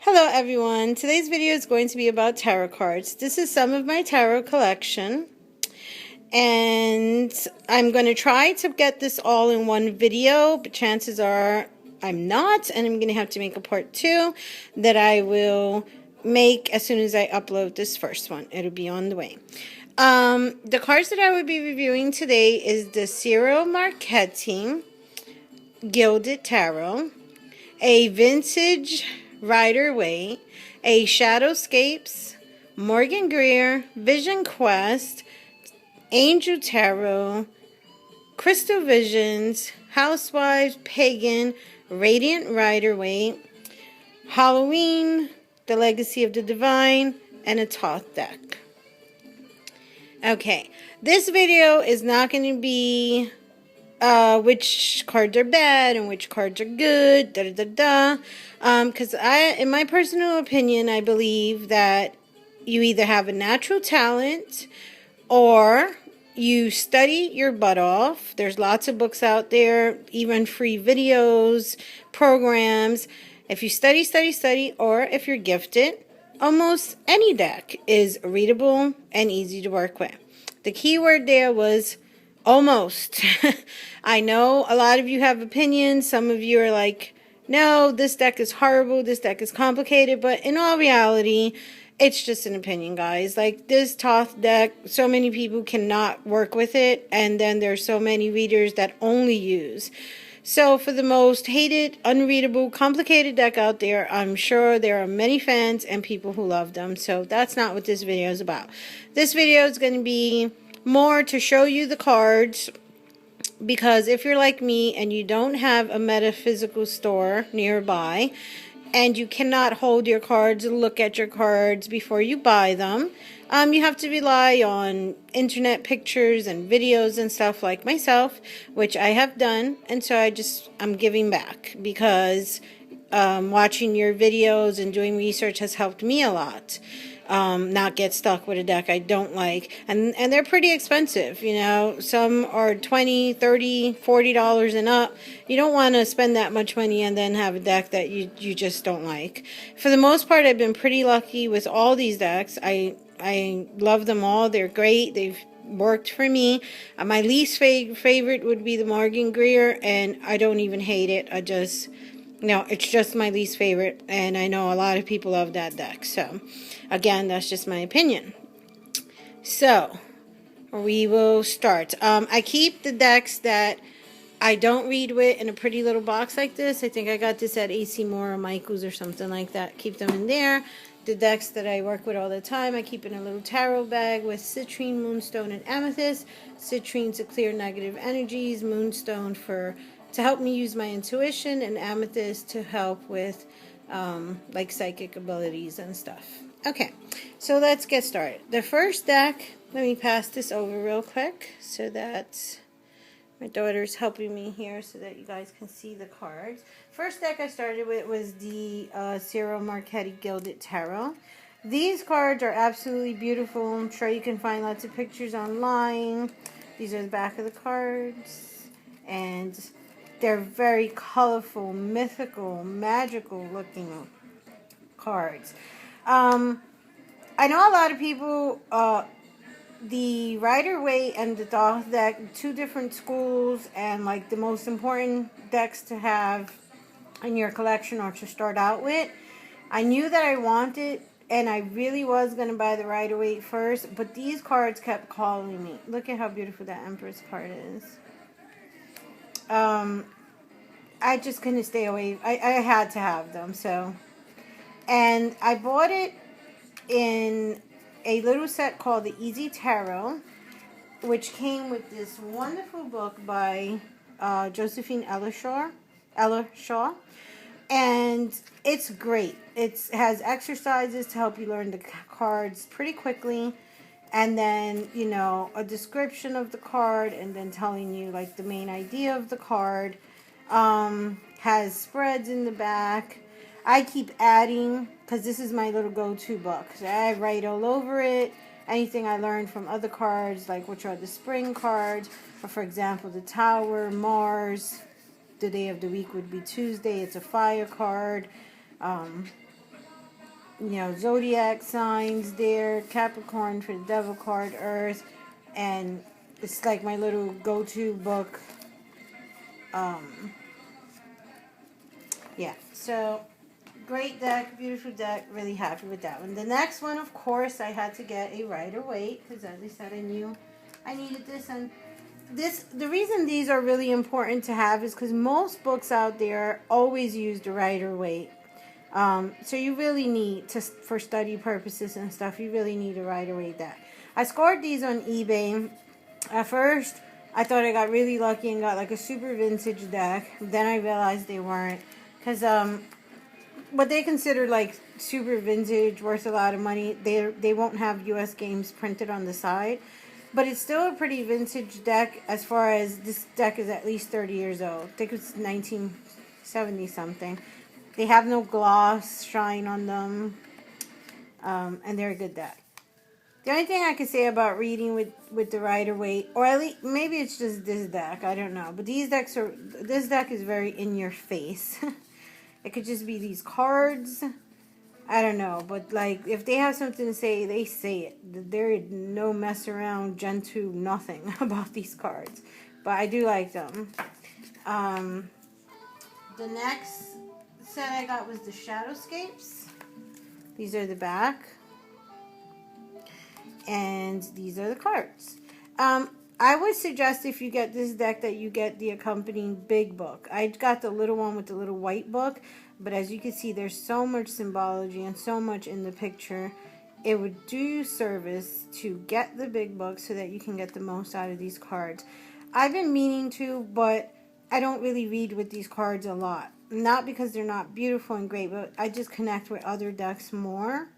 Hello everyone, today's video is going to be about tarot cards. This is some of my tarot collection and I'm going to try to get this all in one video, but chances are I'm not, and I'm going to have to make a part 2 that I will make as soon as I upload this first one. It'll be on the way. The cards that I will be reviewing today is the Ciro Marchetti Gilded Tarot, a vintage Rider-Waite, a Shadowscapes, Morgan Greer, Vision Quest, Angel Tarot, Crystal Visions, Housewives, Pagan, Radiant Rider-Waite, Halloween, The Legacy of the Divine, and a Thoth deck. Okay, this video is not going to be which cards are bad and which cards are good, because in my personal opinion, I believe that you either have a natural talent or you study your butt off. There's lots of books out there, even free videos, programs. If you study, or if you're gifted, almost any deck is readable and easy to work with. The key word there was almost. I know a lot of you have opinions. Some of you are like, no, this deck is horrible, this deck is complicated, but in all reality, it's just an opinion, guys. Like this Thoth deck, so many people cannot work with it, and then there's so many readers that only use. So for the most hated, unreadable, complicated deck out there, I'm sure there are many fans and people who love them. So that's not what this video is about. This video is going to be more to show you the cards, because if you're like me and you don't have a metaphysical store nearby and you cannot hold your cards and look at your cards before you buy them, you have to rely on internet pictures and videos and stuff like myself, which I have done. And so I'm giving back, because watching your videos and doing research has helped me a lot. Not get stuck with a deck I don't like, and they're pretty expensive, you know. Some are $20, $30, $40 and up. You don't want to spend that much money and then have a deck that you just don't like. For the most part, I've been pretty lucky with all these decks. I love them all. They're great. They've worked for me. My least favorite would be the Morgan Greer, and I don't even hate it. No, it's just my least favorite, and I know a lot of people love that deck. So, again, that's just my opinion. So, we will start. I keep the decks that I don't read with in a pretty little box like this. I think I got this at AC Moore or Michael's or something like that. Keep them in there. The decks that I work with all the time, I keep in a little tarot bag with citrine, moonstone, and amethyst. Citrine to clear negative energies, moonstone to help me use my intuition, and amethyst to help with like psychic abilities and stuff. Okay, so let's get started. The first deck, let me pass this over real quick so that my daughter's helping me here so that you guys can see the cards. First deck I started with was the Ciro Marchetti Gilded Tarot. These cards are absolutely beautiful. I'm sure you can find lots of pictures online. These are the back of the cards, and they're very colorful, mythical, magical looking cards. I know a lot of people, the Rider-Waite and the Thoth deck, two different schools, and like the most important decks to have in your collection or to start out with. I knew that I wanted, and I really was going to buy the Rider-Waite first, but these cards kept calling me. Look at how beautiful that Empress card is. I just couldn't stay away. I had to have them, so. And I bought it in a little set called the Easy Tarot, which came with this wonderful book by Josephine Ella Shaw. And it's great. It has exercises to help you learn the cards pretty quickly. And then, you know, a description of the card, and then telling you like the main idea of the card. Has spreads in the back. I keep adding, because this is my little go-to book. So I write all over it. Anything I learned from other cards, like which are the spring cards, or for example, the Tower, Mars. The day of the week would be Tuesday. It's a fire card. zodiac signs there. Capricorn for the devil card, Earth, and it's like my little go-to book. Yeah, so great deck, beautiful deck, really happy with that one. The next one, of course, I had to get a Rider-Waite, because as I said, I knew I needed this. And the reason these are really important to have is because most books out there always use the Rider-Waite. So you really need for study purposes and stuff, you really need a Rider-Waite deck. I scored these on eBay. At first, I thought I got really lucky and got like a super vintage deck. Then I realized they weren't. Because what they consider like super vintage, worth a lot of money, they won't have US games printed on the side. But it's still a pretty vintage deck as far as this deck is at least 30 years old. I think it's 1970 something. They have no gloss shine on them. And they're a good deck. The only thing I could say about reading with the Rider-Waite, or at least maybe it's just this deck, I don't know. But this deck is very in your face. It could just be these cards. I don't know. But like, if they have something to say, they say it. There is no mess around, Gentoo, nothing about these cards. But I do like them. The next set I got was the Shadowscapes. These are the back. And these are the cards. I would suggest if you get this deck that you get the accompanying big book. I got the little one with the little white book, but as you can see, there's so much symbology and so much in the picture. It would do you service to get the big book so that you can get the most out of these cards. I've been meaning to, but I don't really read with these cards a lot. Not because they're not beautiful and great, but I just connect with other decks more.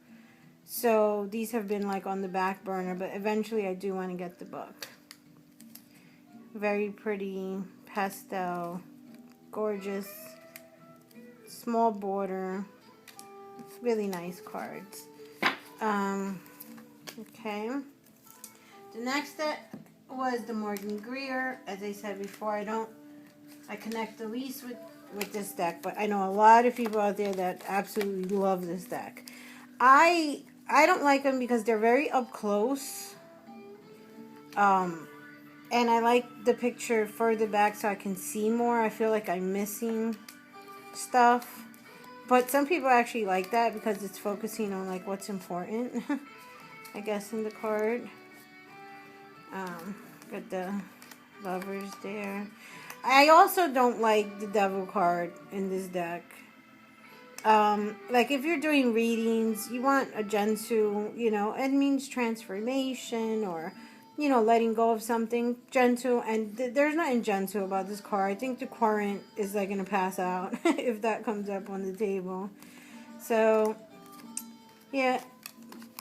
So these have been like on the back burner, but eventually I do want to get the book. Very pretty, pastel, gorgeous, small border, really nice cards. Okay. The next set was the Morgan Greer. As I said before, I connect the least with this deck, but I know a lot of people out there that absolutely love this deck. I don't like them because they're very up close. And I like the picture further back so I can see more. I feel like I'm missing stuff. But some people actually like that because it's focusing on like what's important, I guess, in the card. Got the lovers there. I also don't like the devil card in this deck. Like if you're doing readings, you want a Gentoo, it means transformation or, letting go of something. Gentoo, and there's nothing Gentoo about this card. I think the Querent is like going to pass out if that comes up on the table. So, yeah,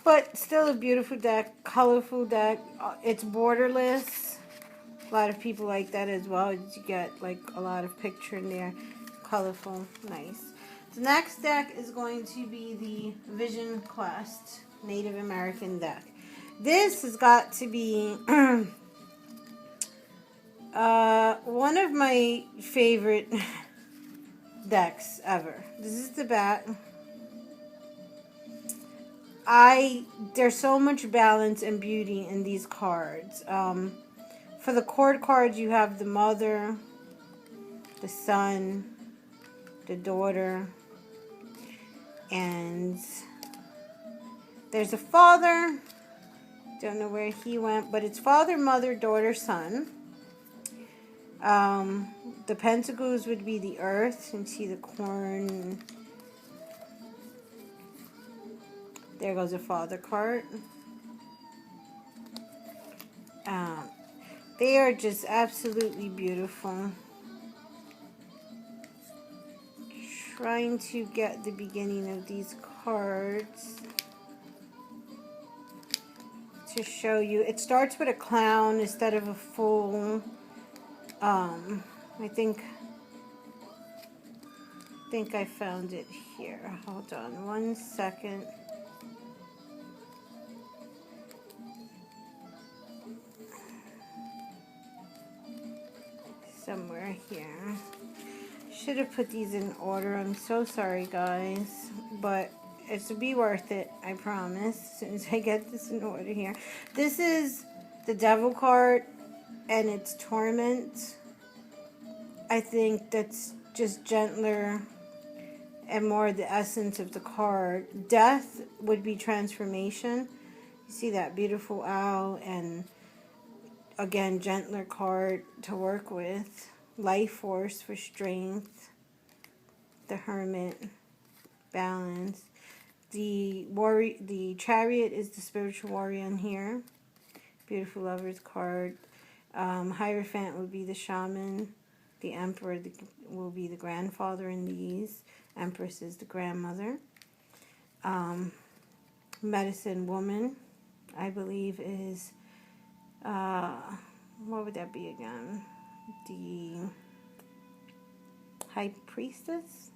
but still a beautiful deck, colorful deck. It's borderless. A lot of people like that as well. You get like a lot of picture in there. Colorful, nice. The next deck is going to be the Vision Quest Native American deck. This has got to be one of my favorite decks ever. This is the back. There's so much balance and beauty in these cards. For the cord cards, you have the mother, the son, the daughter, and there's a father. Don't know where he went, but it's father, mother, daughter, son. The pentacles would be the earth. You can see the corn. There goes a father card. They are just absolutely beautiful. Trying to get the beginning of these cards to show you. It starts with a clown instead of a full. I think I found it here. Hold on 1 second. Somewhere here. Should have put these in order. I'm so sorry, guys, but It's to be worth it, I promise, as soon as I get this in order here. This is the Devil card, and it's Torment. I think that's just gentler and more the essence of the card. Death would be transformation. You see that beautiful owl, and again, gentler card to work with. Life force for strength. The Hermit, balance. The Chariot is the spiritual warrior in here. Beautiful Lovers card. Hierophant would be the shaman. The Emperor will be the grandfather in these. Empress is the grandmother. Medicine Woman, I believe, is, what would that be again? The High Priestess.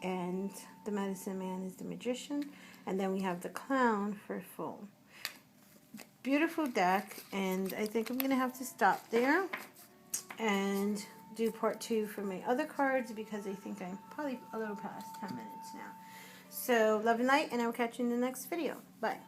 And the Medicine Man is the Magician. And then we have the Clown for full. Beautiful deck, and I think I'm going to have to stop there and do part 2 for my other cards, because I think I'm probably a little past 10 minutes now. So, love and light, and I will catch you in the next video. Bye.